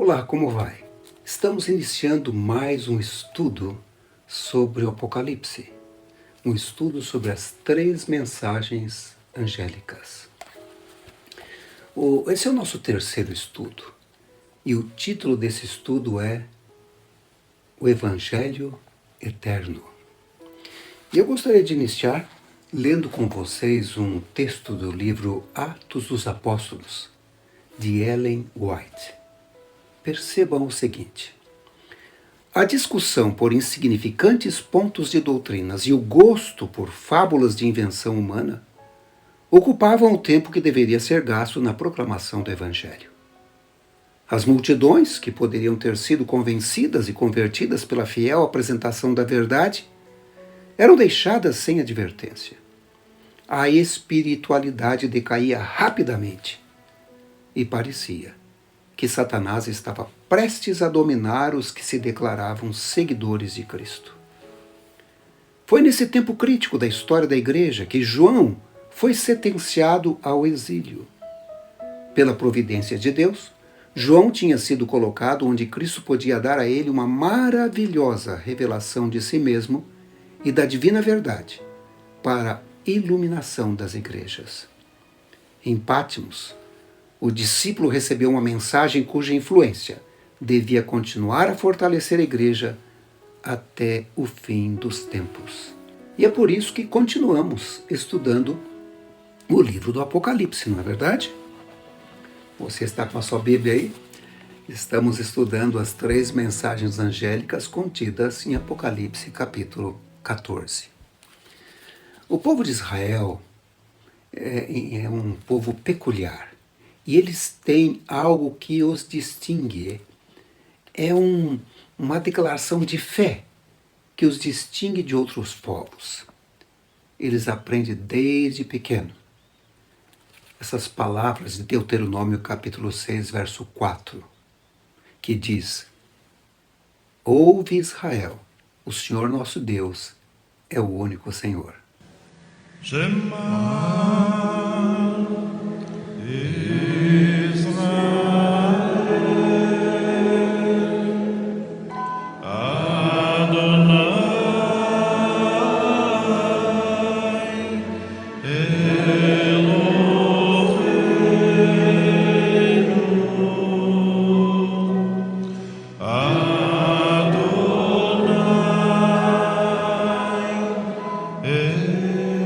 Olá, como vai? Estamos iniciando mais um estudo sobre o Apocalipse, um estudo sobre as três mensagens angélicas. Esse é o nosso terceiro estudo e o título desse estudo é O Evangelho Eterno. E eu gostaria de iniciar lendo com vocês um texto do livro Atos dos Apóstolos, de Ellen White. Percebam o seguinte: a discussão por insignificantes pontos de doutrinas e o gosto por fábulas de invenção humana ocupavam o tempo que deveria ser gasto na proclamação do Evangelho. As multidões, que poderiam ter sido convencidas e convertidas pela fiel apresentação da verdade, eram deixadas sem advertência. A espiritualidade decaía rapidamente e parecia que Satanás estava prestes a dominar os que se declaravam seguidores de Cristo. Foi nesse tempo crítico da história da igreja que João foi sentenciado ao exílio. Pela providência de Deus, João tinha sido colocado onde Cristo podia dar a ele uma maravilhosa revelação de si mesmo e da divina verdade para a iluminação das igrejas. Em Patmos, o discípulo recebeu uma mensagem cuja influência devia continuar a fortalecer a igreja até o fim dos tempos. E é por isso que continuamos estudando o livro do Apocalipse, não é verdade? Você está com a sua Bíblia aí? Estamos estudando as três mensagens angélicas contidas em Apocalipse, capítulo 14. O povo de Israel é um povo peculiar. E eles têm algo que os distingue. É uma declaração de fé que os distingue de outros povos. Eles aprendem desde pequeno essas palavras de Deuteronômio capítulo 6, verso 4, que diz: ouve Israel, o Senhor nosso Deus é o único Senhor.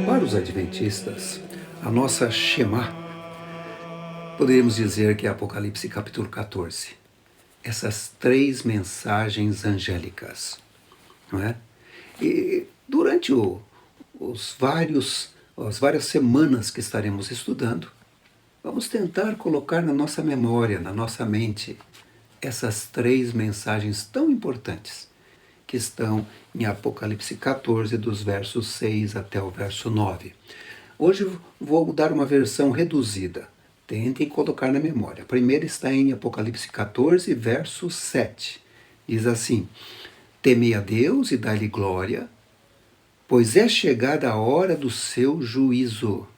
Para os adventistas, a nossa Shema, poderíamos dizer que é Apocalipse capítulo 14. Essas três mensagens angélicas, não é? E durante as várias semanas que estaremos estudando, vamos tentar colocar na nossa memória, na nossa mente, essas três mensagens tão importantes que estão em Apocalipse 14, dos versos 6 até o verso 9. Hoje vou dar uma versão reduzida. Tentem colocar na memória. A primeira está em Apocalipse 14, verso 7. Diz assim: temei a Deus e dai-lhe glória, pois é chegada a hora do seu juízo.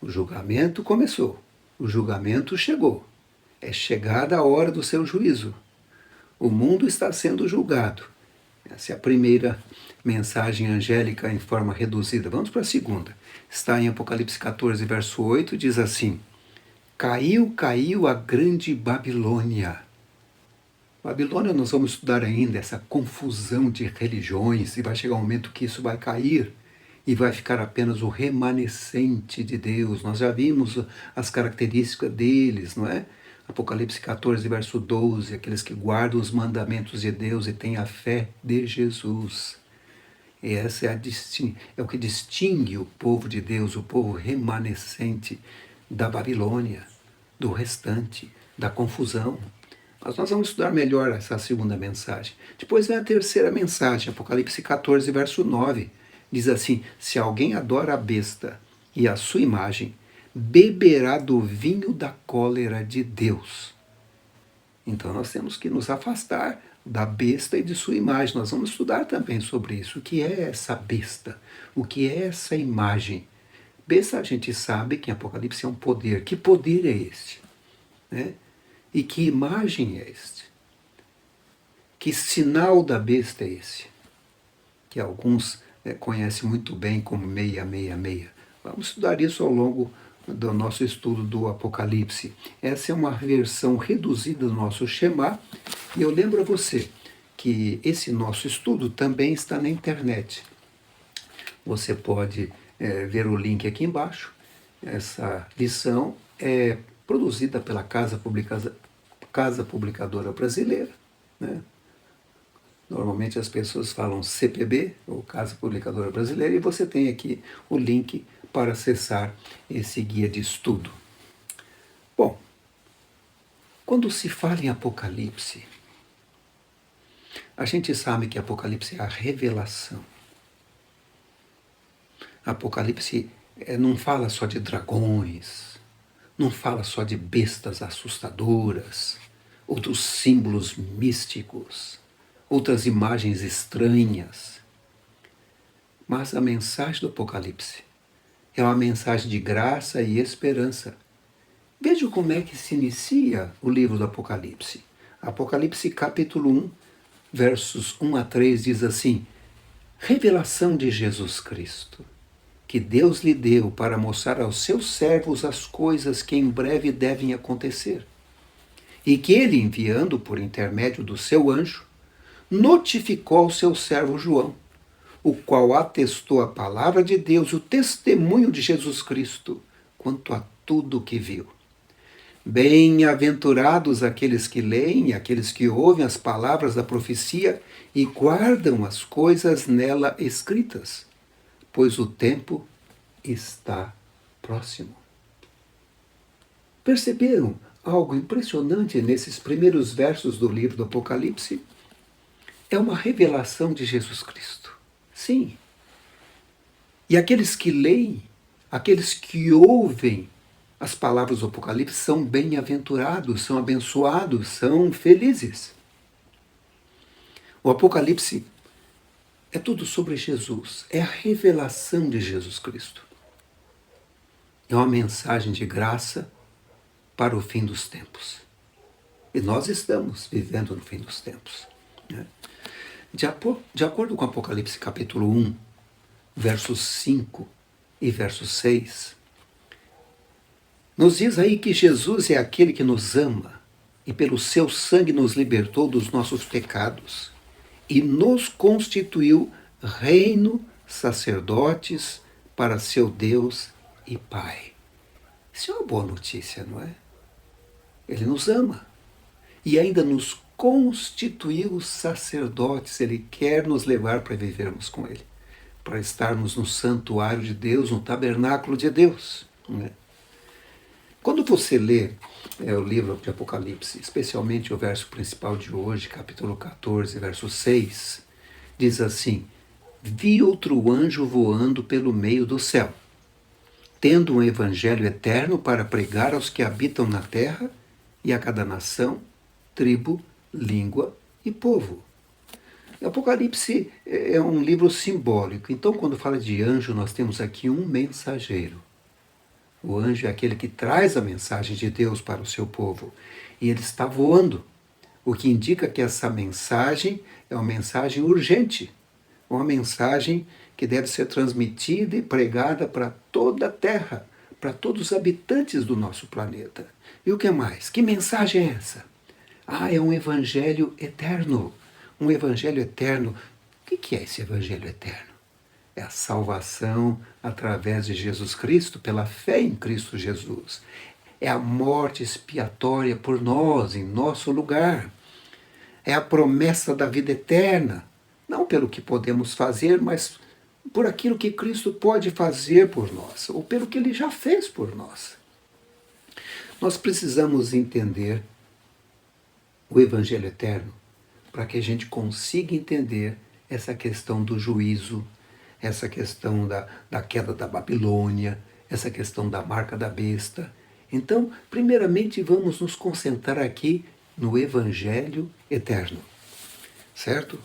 O julgamento começou. O julgamento chegou. É chegada a hora do seu juízo. O mundo está sendo julgado. Essa é a primeira mensagem angélica em forma reduzida. Vamos para a segunda. Está em Apocalipse 14, verso 8, diz assim: caiu a grande Babilônia. Babilônia nós vamos estudar ainda essa confusão de religiões, e vai chegar um momento que isso vai cair e vai ficar apenas o remanescente de Deus. Nós já vimos as características deles, não é? Apocalipse 14, verso 12, aqueles que guardam os mandamentos de Deus e têm a fé de Jesus. E essa é o que distingue o povo de Deus, o povo remanescente da Babilônia, do restante, da confusão. Mas nós vamos estudar melhor essa segunda mensagem. Depois vem a terceira mensagem, Apocalipse 14, verso 9. Diz assim: se alguém adora a besta e a sua imagem, beberá do vinho da cólera de Deus. Então nós temos que nos afastar da besta e de sua imagem. Nós vamos estudar também sobre isso. O que é essa besta? O que é essa imagem? Besta, a gente sabe que em Apocalipse é um poder. Que poder é esse? Né? E que imagem é este? Que sinal da besta é esse? Que alguns conhecem muito bem como 666. Vamos estudar isso ao longo do nosso estudo do Apocalipse. Essa é uma versão reduzida do nosso Shema. E eu lembro a você que esse nosso estudo também está na internet. Você pode ver o link aqui embaixo. Essa lição é produzida pela Casa Publicadora Brasileira, né? Normalmente as pessoas falam CPB, ou Casa Publicadora Brasileira, e você tem aqui o link para acessar esse guia de estudo. Bom, quando se fala em Apocalipse, a gente sabe que Apocalipse é a revelação. Apocalipse não fala só de dragões, não fala só de bestas assustadoras, outros símbolos místicos, outras imagens estranhas. Mas a mensagem do Apocalipse é uma mensagem de graça e esperança. Veja como é que se inicia o livro do Apocalipse. Apocalipse capítulo 1, versos 1 a 3 diz assim: revelação de Jesus Cristo, que Deus lhe deu para mostrar aos seus servos as coisas que em breve devem acontecer, e que ele, enviando por intermédio do seu anjo, notificou ao seu servo João, o qual atestou a palavra de Deus e o testemunho de Jesus Cristo quanto a tudo o que viu. Bem-aventurados aqueles que leem e aqueles que ouvem as palavras da profecia e guardam as coisas nela escritas, pois o tempo está próximo. Perceberam algo impressionante nesses primeiros versos do livro do Apocalipse? É uma revelação de Jesus Cristo. Sim. E aqueles que leem, aqueles que ouvem as palavras do Apocalipse são bem-aventurados, são abençoados, são felizes. O Apocalipse é tudo sobre Jesus, é a revelação de Jesus Cristo. É uma mensagem de graça para o fim dos tempos. E nós estamos vivendo no fim dos tempos, né? De acordo com Apocalipse capítulo 1, versos 5 e verso 6, nos diz aí que Jesus é aquele que nos ama e pelo seu sangue nos libertou dos nossos pecados e nos constituiu reino, sacerdotes para seu Deus e Pai. Isso é uma boa notícia, não é? Ele nos ama e ainda nos constituiu sacerdotes. Ele quer nos levar para vivermos com Ele, para estarmos no santuário de Deus, no tabernáculo de Deus, não é? Quando você lê o livro de Apocalipse, especialmente o verso principal de hoje, capítulo 14, verso 6, diz assim: vi outro anjo voando pelo meio do céu, tendo um evangelho eterno para pregar aos que habitam na terra e a cada nação, tribo, língua e povo. O Apocalipse é um livro simbólico. Então, quando fala de anjo, nós temos aqui um mensageiro. O anjo é aquele que traz a mensagem de Deus para o seu povo. E ele está voando, o que indica que essa mensagem é uma mensagem urgente, uma mensagem que deve ser transmitida e pregada para toda a Terra, para todos os habitantes do nosso planeta. E o que mais? Que mensagem é essa? É um evangelho eterno. Um evangelho eterno. O que é esse evangelho eterno? É a salvação através de Jesus Cristo, pela fé em Cristo Jesus. É a morte expiatória por nós, em nosso lugar. É a promessa da vida eterna, não pelo que podemos fazer, mas por aquilo que Cristo pode fazer por nós, ou pelo que Ele já fez por nós. Nós precisamos entender o Evangelho Eterno para que a gente consiga entender essa questão do juízo, essa questão da queda da Babilônia, essa questão da marca da besta. Então, primeiramente, vamos nos concentrar aqui no Evangelho Eterno, certo?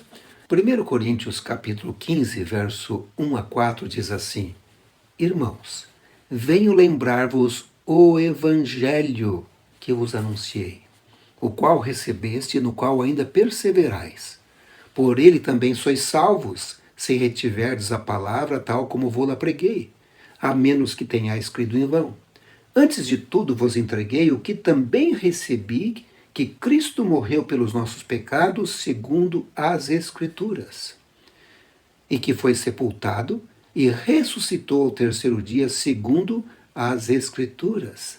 1 Coríntios capítulo 15, verso 1 a 4 diz assim: irmãos, venho lembrar-vos o Evangelho que vos anunciei, o qual recebeste e no qual ainda perseverais. Por ele também sois salvos, se retiverdes a palavra tal como vou-la preguei, a menos que tenhais crido em vão. Antes de tudo vos entreguei o que também recebi, que Cristo morreu pelos nossos pecados, segundo as Escrituras, e que foi sepultado e ressuscitou ao terceiro dia, segundo as Escrituras.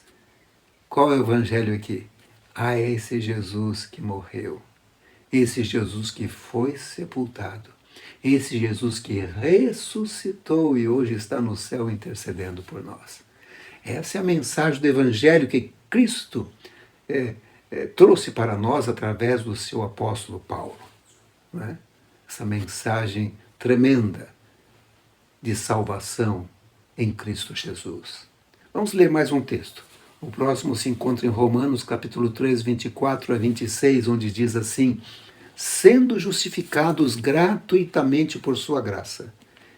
Qual é o evangelho aqui? É esse Jesus que morreu, esse Jesus que foi sepultado, esse Jesus que ressuscitou e hoje está no céu intercedendo por nós. Essa é a mensagem do evangelho que Cristo trouxe para nós através do seu apóstolo Paulo. Não é? Essa mensagem tremenda de salvação em Cristo Jesus. Vamos ler mais um texto. O próximo se encontra em Romanos, capítulo 3, 24 a 26, onde diz assim: sendo justificados gratuitamente por sua graça,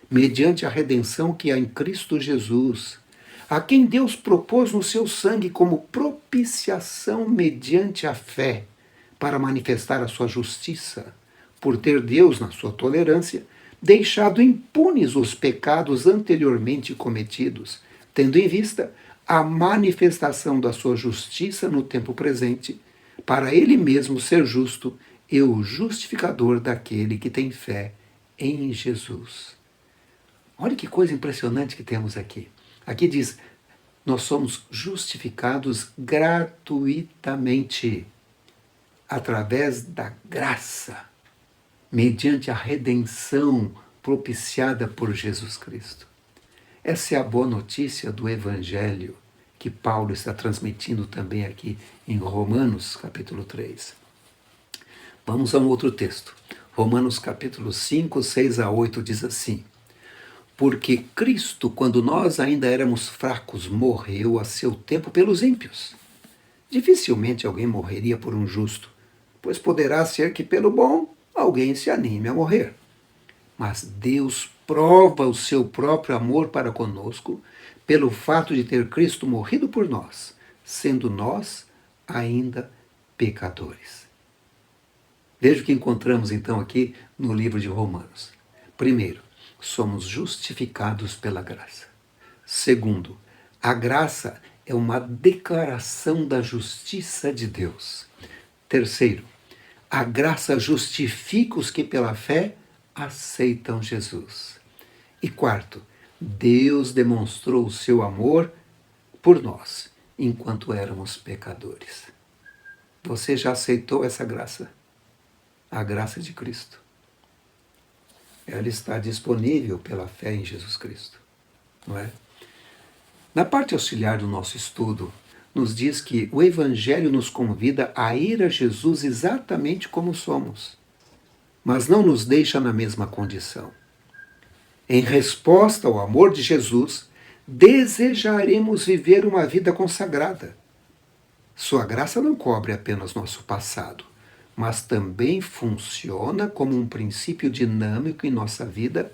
mediante a redenção que há em Cristo Jesus, a quem Deus propôs no seu sangue como propiciação mediante a fé, para manifestar a sua justiça, por ter Deus, na sua tolerância, deixado impunes os pecados anteriormente cometidos, tendo em vista a manifestação da sua justiça no tempo presente, para ele mesmo ser justo e o justificador daquele que tem fé em Jesus. Olha que coisa impressionante que temos aqui. Aqui diz, nós somos justificados gratuitamente, através da graça, mediante a redenção propiciada por Jesus Cristo. Essa é a boa notícia do Evangelho que Paulo está transmitindo também aqui em Romanos, capítulo 3. Vamos a um outro texto. Romanos, capítulo 5, 6 a 8 diz assim: porque Cristo, quando nós ainda éramos fracos, morreu a seu tempo pelos ímpios. Dificilmente alguém morreria por um justo, pois poderá ser que pelo bom alguém se anime a morrer. Mas Deus prova o seu próprio amor para conosco pelo fato de ter Cristo morrido por nós, sendo nós ainda pecadores. Veja o que encontramos então aqui no livro de Romanos. Primeiro, somos justificados pela graça. Segundo, a graça é uma declaração da justiça de Deus. Terceiro, a graça justifica os que pela fé aceitam Jesus. E quarto, Deus demonstrou o seu amor por nós, enquanto éramos pecadores. Você já aceitou essa graça? A graça de Cristo. Ela está disponível pela fé em Jesus Cristo, não é? Na parte auxiliar do nosso estudo, nos diz que o Evangelho nos convida a ir a Jesus exatamente como somos, mas não nos deixa na mesma condição. Em resposta ao amor de Jesus, desejaremos viver uma vida consagrada. Sua graça não cobre apenas nosso passado, mas também funciona como um princípio dinâmico em nossa vida,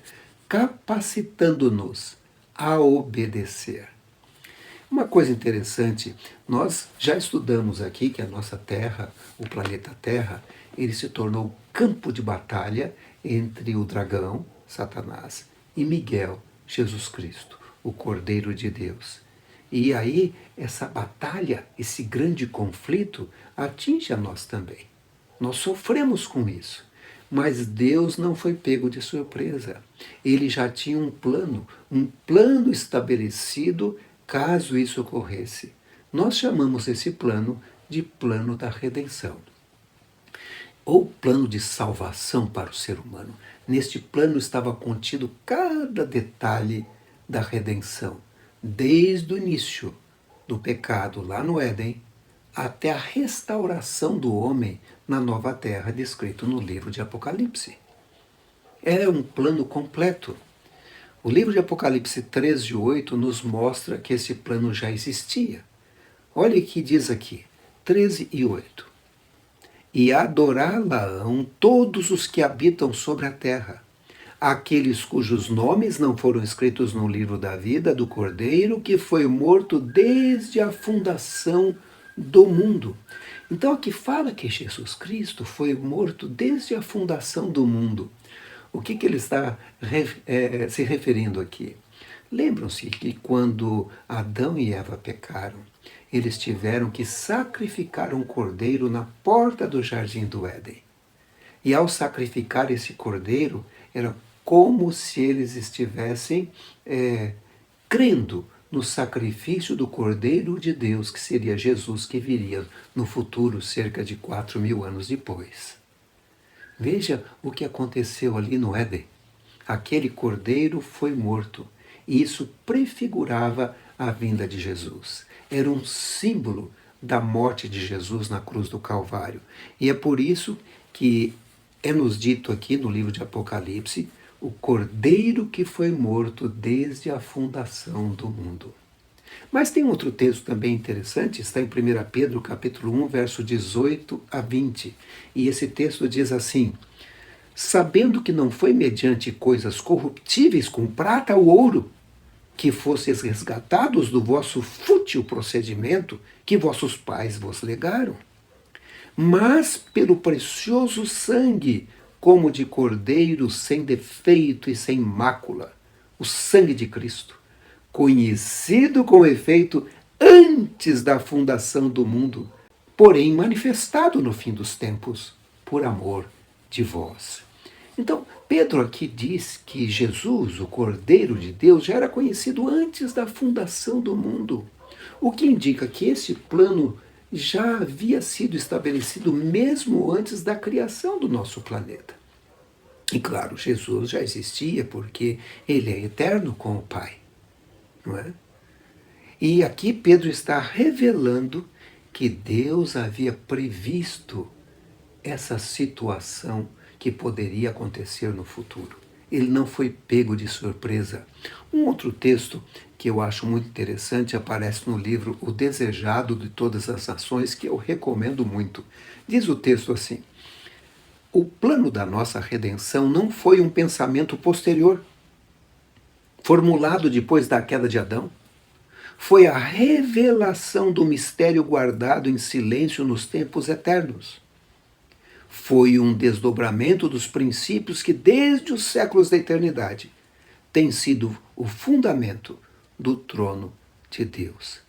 capacitando-nos a obedecer. Uma coisa interessante, nós já estudamos aqui que a nossa Terra, o planeta Terra, ele se tornou campo de batalha entre o dragão, Satanás, e Miguel, Jesus Cristo, o Cordeiro de Deus. E aí, essa batalha, esse grande conflito, atinge a nós também. Nós sofremos com isso. Mas Deus não foi pego de surpresa. Ele já tinha um plano estabelecido caso isso ocorresse. Nós chamamos esse plano de plano da redenção, ou plano de salvação para o ser humano. Neste plano estava contido cada detalhe da redenção, desde o início do pecado lá no Éden, até a restauração do homem na nova terra, descrito no livro de Apocalipse. É um plano completo. O livro de Apocalipse 13:8 nos mostra que esse plano já existia. Olha o que diz aqui, 13:8. E adorá-la-ão todos os que habitam sobre a terra, aqueles cujos nomes não foram escritos no livro da vida do Cordeiro, que foi morto desde a fundação do mundo. Então aqui fala que Jesus Cristo foi morto desde a fundação do mundo. O que ele está se referindo aqui? Lembram-se que quando Adão e Eva pecaram, eles tiveram que sacrificar um cordeiro na porta do jardim do Éden. E ao sacrificar esse cordeiro, era como se eles estivessem crendo no sacrifício do Cordeiro de Deus, que seria Jesus, que viria no futuro, cerca de 4.000 anos depois. Veja o que aconteceu ali no Éden. Aquele cordeiro foi morto, e isso prefigurava a vinda de Jesus. Era um símbolo da morte de Jesus na cruz do Calvário. E é por isso que é nos dito aqui no livro de Apocalipse, o cordeiro que foi morto desde a fundação do mundo. Mas tem outro texto também interessante, está em 1 Pedro capítulo 1, verso 18 a 20. E esse texto diz assim: sabendo que não foi mediante coisas corruptíveis como prata ou ouro, que fosseis resgatados do vosso fútil procedimento que vossos pais vos legaram, mas pelo precioso sangue, como de cordeiro sem defeito e sem mácula, o sangue de Cristo, conhecido com efeito antes da fundação do mundo, porém manifestado no fim dos tempos, por amor de vós. Então, Pedro aqui diz que Jesus, o Cordeiro de Deus, já era conhecido antes da fundação do mundo, o que indica que esse plano já havia sido estabelecido mesmo antes da criação do nosso planeta. E claro, Jesus já existia porque ele é eterno com o Pai, não é? E aqui Pedro está revelando que Deus havia previsto essa situação que poderia acontecer no futuro. Ele não foi pego de surpresa. Um outro texto que eu acho muito interessante aparece no livro O Desejado de Todas as Nações, que eu recomendo muito. Diz o texto assim: o plano da nossa redenção não foi um pensamento posterior, formulado depois da queda de Adão. Foi a revelação do mistério guardado em silêncio nos tempos eternos. Foi um desdobramento dos princípios que, desde os séculos da eternidade, tem sido o fundamento do trono de Deus.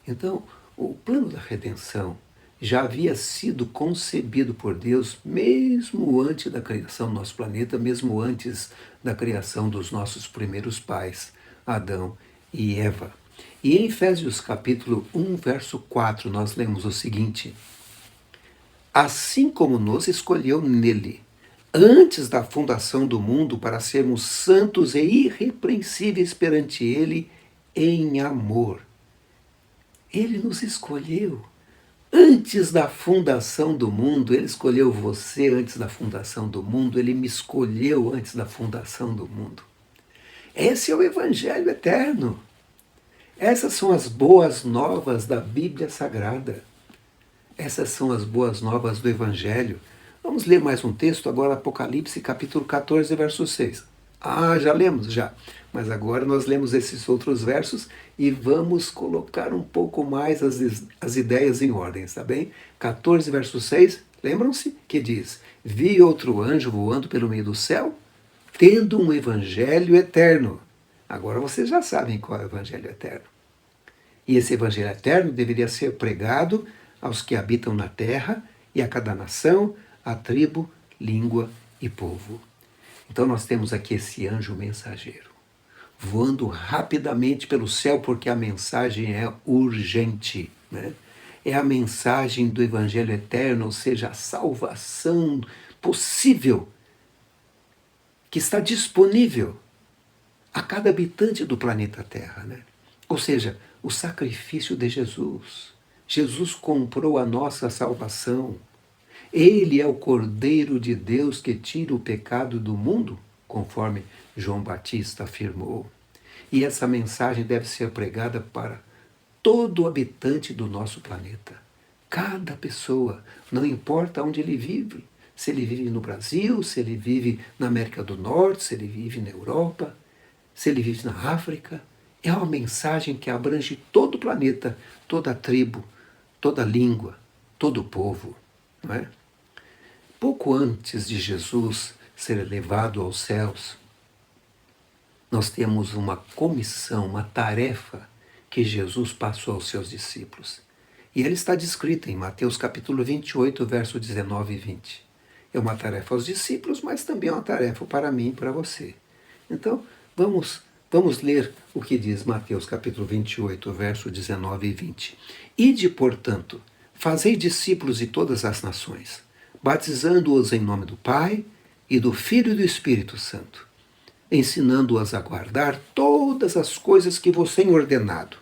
Então, o plano da redenção já havia sido concebido por Deus mesmo antes da criação do nosso planeta, mesmo antes da criação dos nossos primeiros pais, Adão e Eva. E em Efésios capítulo 1, verso 4, nós lemos o seguinte: assim como nos escolheu nele, antes da fundação do mundo, para sermos santos e irrepreensíveis perante ele em amor. Ele nos escolheu antes da fundação do mundo. Ele escolheu você antes da fundação do mundo. Ele me escolheu antes da fundação do mundo. Esse é o Evangelho eterno. Essas são as boas novas da Bíblia Sagrada. Essas são as boas novas do Evangelho. Vamos ler mais um texto agora, Apocalipse, capítulo 14, verso 6. Já lemos, já. Mas agora nós lemos esses outros versos e vamos colocar um pouco mais as ideias em ordem, tá bem? 14, verso 6, lembram-se que diz: vi outro anjo voando pelo meio do céu, tendo um evangelho eterno. Agora vocês já sabem qual é o evangelho eterno. E esse evangelho eterno deveria ser pregado aos que habitam na terra e a cada nação, a tribo, língua e povo. Então nós temos aqui esse anjo mensageiro, voando rapidamente pelo céu, porque a mensagem é urgente, né? É a mensagem do Evangelho eterno, ou seja, a salvação possível, que está disponível a cada habitante do planeta Terra, né? Ou seja, o sacrifício de Jesus. Jesus comprou a nossa salvação. Ele é o Cordeiro de Deus que tira o pecado do mundo, conforme João Batista afirmou. E essa mensagem deve ser pregada para todo habitante do nosso planeta. Cada pessoa, não importa onde ele vive. Se ele vive no Brasil, se ele vive na América do Norte, se ele vive na Europa, se ele vive na África. É uma mensagem que abrange todo o planeta, toda a tribo, toda a língua, todo o povo, não é? Pouco antes de Jesus ser levado aos céus, nós temos uma comissão, uma tarefa que Jesus passou aos seus discípulos. E ela está descrita em Mateus capítulo 28, verso 19 e 20. É uma tarefa aos discípulos, mas também é uma tarefa para mim e para você. Então, vamos ler o que diz Mateus capítulo 28, verso 19 e 20. Ide, portanto, fazei discípulos de todas as nações, batizando-os em nome do Pai e do Filho e do Espírito Santo, ensinando-os a guardar todas as coisas que vos tenho ordenado.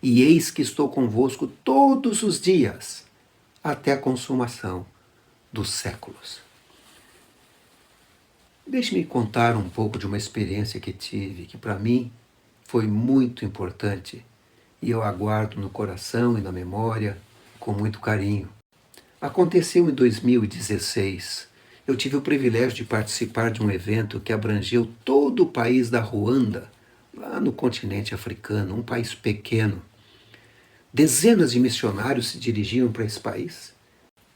E eis que estou convosco todos os dias, até a consumação dos séculos. Deixe-me contar um pouco de uma experiência que tive, que para mim foi muito importante, e eu aguardo no coração e na memória com muito carinho. Aconteceu em 2016. Eu tive o privilégio de participar de um evento que abrangeu todo o país da Ruanda, lá no continente africano, um país pequeno. Dezenas de missionários se dirigiam para esse país,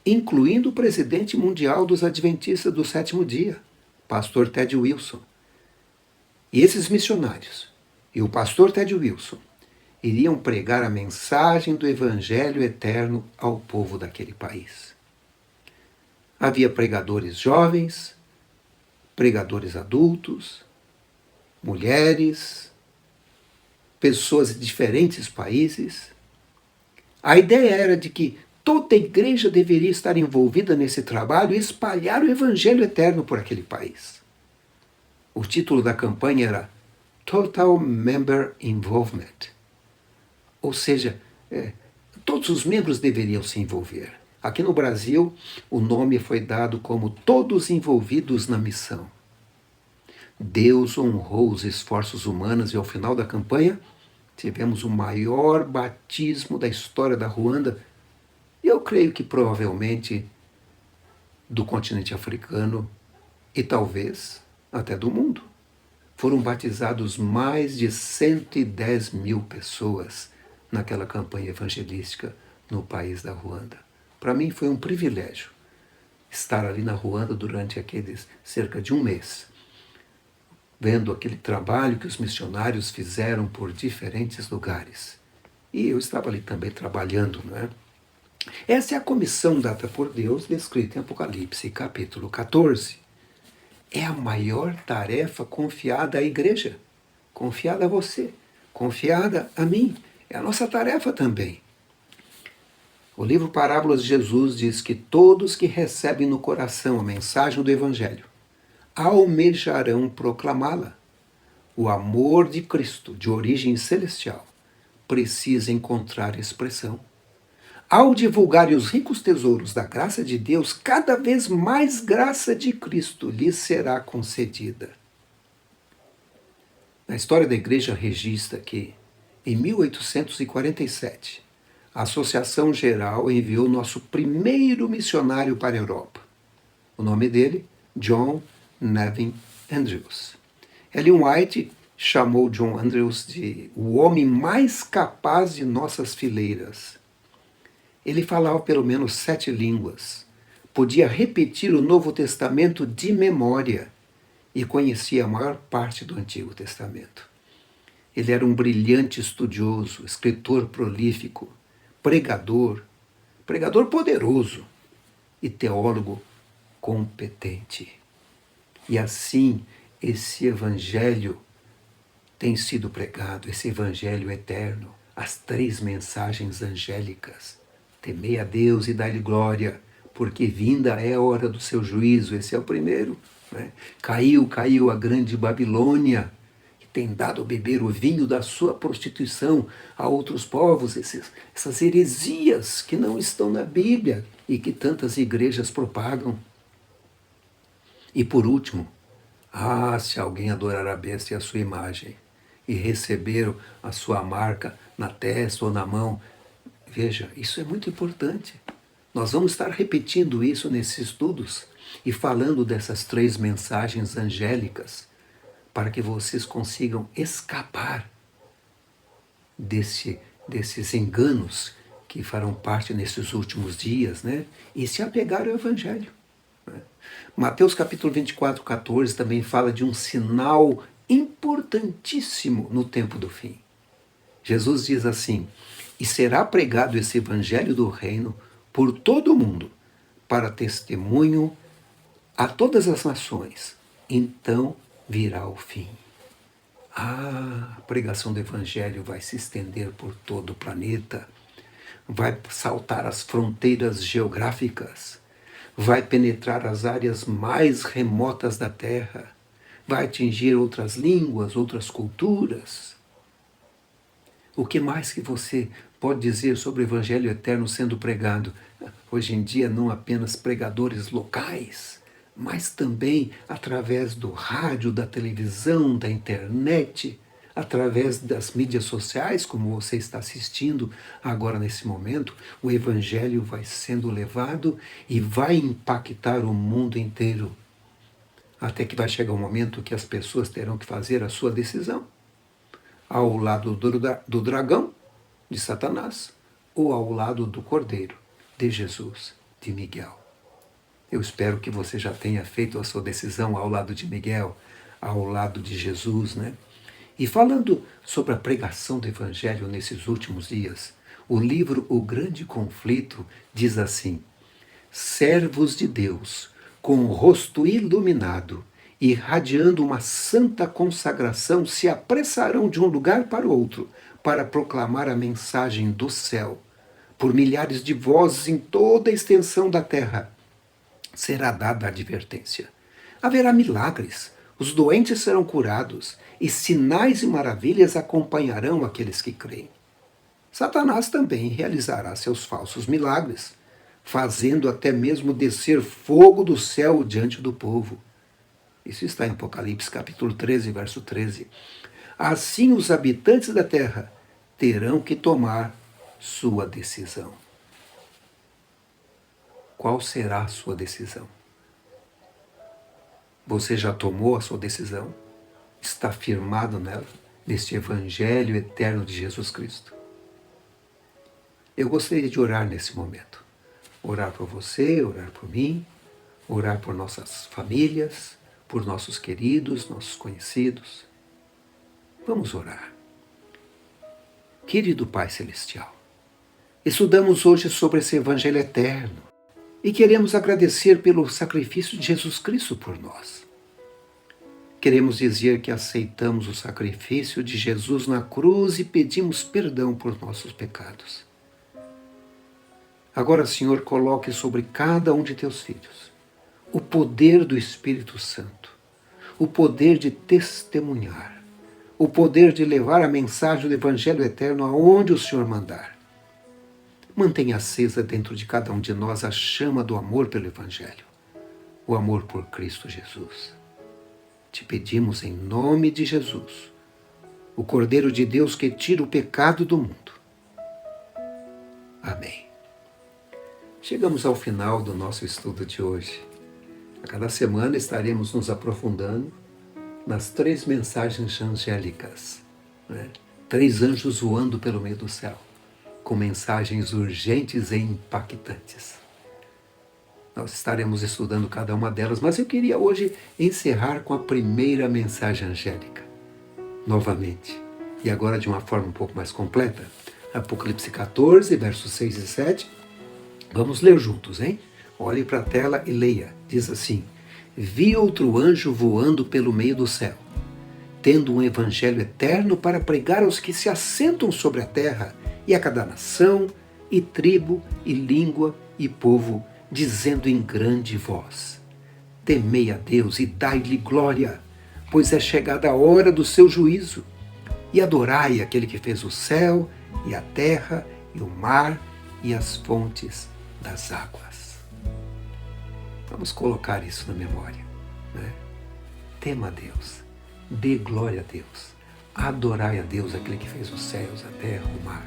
incluindo o presidente mundial dos Adventistas do Sétimo Dia, pastor Ted Wilson. E esses missionários e o pastor Ted Wilson iriam pregar a mensagem do Evangelho eterno ao povo daquele país. Havia pregadores jovens, pregadores adultos, mulheres, pessoas de diferentes países. A ideia era de que toda a igreja deveria estar envolvida nesse trabalho e espalhar o Evangelho eterno por aquele país. O título da campanha era Total Member Involvement. Ou seja, todos os membros deveriam se envolver. Aqui no Brasil, o nome foi dado como Todos Envolvidos na Missão. Deus honrou os esforços humanos e ao final da campanha, tivemos o maior batismo da história da Ruanda, e eu creio que provavelmente do continente africano e talvez até do mundo. Foram batizados mais de 110 mil pessoas naquela campanha evangelística no país da Ruanda. Para mim foi um privilégio estar ali na Ruanda durante aqueles cerca de um mês, vendo aquele trabalho que os missionários fizeram por diferentes lugares. E eu estava ali também trabalhando, não é? Essa é a comissão dada por Deus, descrita em Apocalipse, capítulo 14. É a maior tarefa confiada à igreja, confiada a você, confiada a mim. É a nossa tarefa também. O livro Parábolas de Jesus diz que todos que recebem no coração a mensagem do Evangelho almejarão proclamá-la. O amor de Cristo, de origem celestial, precisa encontrar expressão. Ao divulgarem os ricos tesouros da graça de Deus, cada vez mais graça de Cristo lhes será concedida. A história da igreja registra que, em 1847, a Associação Geral enviou nosso primeiro missionário para a Europa. O nome dele, John Nevin Andrews. Ellen White chamou John Andrews de o homem mais capaz de nossas fileiras. Ele falava pelo menos 7 línguas, podia repetir o Novo Testamento de memória e conhecia a maior parte do Antigo Testamento. Ele era um brilhante estudioso, escritor prolífico, pregador poderoso e teólogo competente. E assim, esse evangelho tem sido pregado, esse evangelho eterno, as 3 mensagens angélicas. Temei a Deus e dai-lhe glória, porque vinda é a hora do seu juízo. Esse é o primeiro. Né? Caiu a grande Babilônia, que tem dado a beber o vinho da sua prostituição a outros povos, essas heresias que não estão na Bíblia e que tantas igrejas propagam. E por último, se alguém adorar a besta e a sua imagem e receber a sua marca na testa ou na mão, veja, isso é muito importante. Nós vamos estar repetindo isso nesses estudos e falando dessas 3 mensagens angélicas para que vocês consigam escapar desses enganos que farão parte nesses últimos dias, né? E se apegar ao Evangelho. Né? Mateus capítulo 24, 14 também fala de um sinal importantíssimo no tempo do fim. Jesus diz assim: e será pregado esse Evangelho do reino por todo o mundo, para testemunho a todas as nações. Então virá o fim. A pregação do Evangelho vai se estender por todo o planeta, vai saltar as fronteiras geográficas, vai penetrar as áreas mais remotas da Terra, vai atingir outras línguas, outras culturas. O que mais que você pode dizer sobre o Evangelho eterno sendo pregado? Hoje em dia, não apenas pregadores locais, mas também através do rádio, da televisão, da internet, através das mídias sociais, como você está assistindo agora nesse momento, o Evangelho vai sendo levado e vai impactar o mundo inteiro. Até que vai chegar um momento que as pessoas terão que fazer a sua decisão. Ao lado do dragão, de Satanás, ou ao lado do Cordeiro, de Jesus, de Miguel. Eu espero que você já tenha feito a sua decisão ao lado de Miguel, ao lado de Jesus, né? E falando sobre a pregação do Evangelho nesses últimos dias, o livro O Grande Conflito diz assim: servos de Deus, com o rosto iluminado, irradiando uma santa consagração, se apressarão de um lugar para outro para proclamar a mensagem do céu. Por milhares de vozes em toda a extensão da terra será dada a advertência. Haverá milagres, os doentes serão curados e sinais e maravilhas acompanharão aqueles que creem. Satanás também realizará seus falsos milagres, fazendo até mesmo descer fogo do céu diante do povo. Isso está em Apocalipse capítulo 13, verso 13. Assim os habitantes da terra terão que tomar sua decisão. Qual será a sua decisão? Você já tomou a sua decisão? Está firmado nela, neste Evangelho eterno de Jesus Cristo? Eu gostaria de orar nesse momento. Orar por você, orar por mim, orar por nossas famílias, por nossos queridos, nossos conhecidos. Vamos orar. Querido Pai Celestial, estudamos hoje sobre esse Evangelho eterno e queremos agradecer pelo sacrifício de Jesus Cristo por nós. Queremos dizer que aceitamos o sacrifício de Jesus na cruz e pedimos perdão por nossos pecados. Agora, Senhor, coloque sobre cada um de teus filhos o poder do Espírito Santo, o poder de testemunhar, o poder de levar a mensagem do Evangelho eterno aonde o Senhor mandar. Mantenha acesa dentro de cada um de nós a chama do amor pelo Evangelho, o amor por Cristo Jesus. Te pedimos em nome de Jesus, o Cordeiro de Deus que tira o pecado do mundo. Amém. Chegamos ao final do nosso estudo de hoje. A cada semana estaremos nos aprofundando nas 3 mensagens angélicas, né? 3 anjos voando pelo meio do céu, com mensagens urgentes e impactantes. Nós estaremos estudando cada uma delas, mas eu queria hoje encerrar com a primeira mensagem angélica, novamente, e agora de uma forma um pouco mais completa. Apocalipse 14, versos 6 e 7. Vamos ler juntos, hein? Olhe para a tela e leia. Diz assim: vi outro anjo voando pelo meio do céu, tendo um evangelho eterno para pregar aos que se assentam sobre a terra e a cada nação, e tribo, e língua, e povo, dizendo em grande voz: temei a Deus e dai-lhe glória, pois é chegada a hora do seu juízo, e adorai aquele que fez o céu, e a terra, e o mar, e as fontes das águas. Vamos colocar isso na memória, né? Tema a Deus, dê glória a Deus, adorai a Deus, aquele que fez os céus, a terra, o mar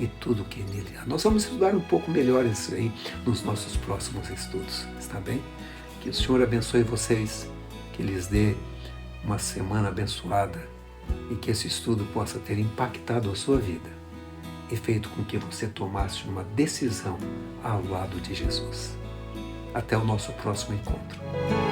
e tudo que nele há. Nós vamos estudar um pouco melhor isso aí nos nossos próximos estudos, está bem? Que o Senhor abençoe vocês, que lhes dê uma semana abençoada e que esse estudo possa ter impactado a sua vida. e feito com que você tomasse uma decisão ao lado de Jesus. Até o nosso próximo encontro.